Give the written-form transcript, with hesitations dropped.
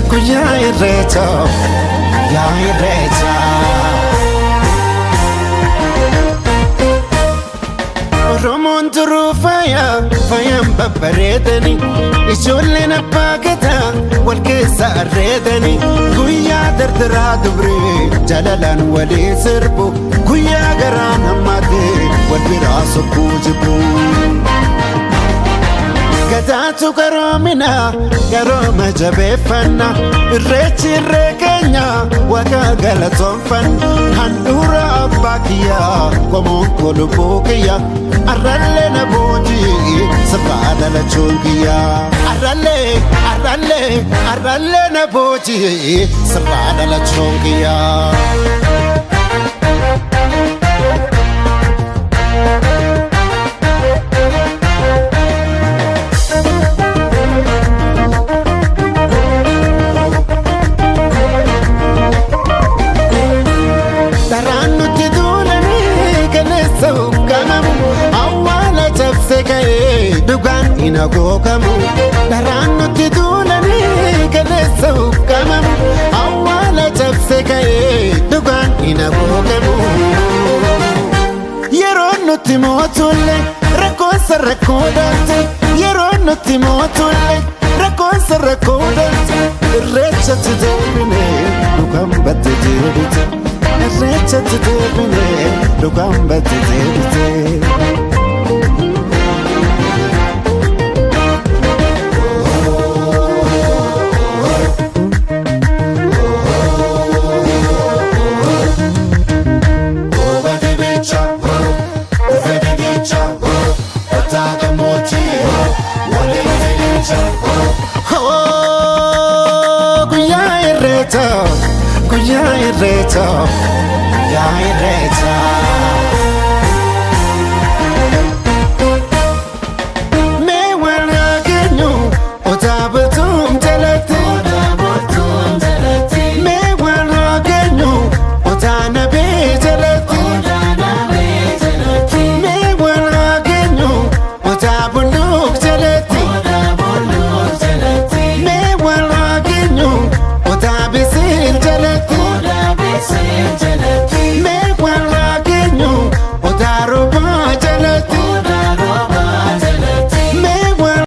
guyyaa irreecha guyyaa irreecha. Oromoon turuu faayaan babbareedani ijoolleen abbaa gadaa wal keessa arreedani guyyaa dardaraa dubree jalalaan walii sirbu guyyaa garaan hammaatee wal biraa sokkuu jibbu. Gadaatu garoomina garooma jabeeffanna irreechi irree keenya waaqa galatoonfanna handhuura abbaa kiyyaa qomoon kolubbuu kiyya arrallee na boojii sirraa dhalachuun kiyyaa arrallee na boojii sirraa dhalachuun kiyyaa. Dhugaan hin agoogamu dharaan nuti duulanii kaleessa huqqamamu awwaala cabse ka'ee dhugaan hin agoogamu. Yeroo nuti mootullee rakkoonsa rakkoodhaate yeroo nuti mootullee rakkoonsa rakkoodhaate irreechatti deebinee dhugaan batte deebite irreechatti deebinee dhugaan batte deebite. Guyyaa irreecha guyyaa irreecha.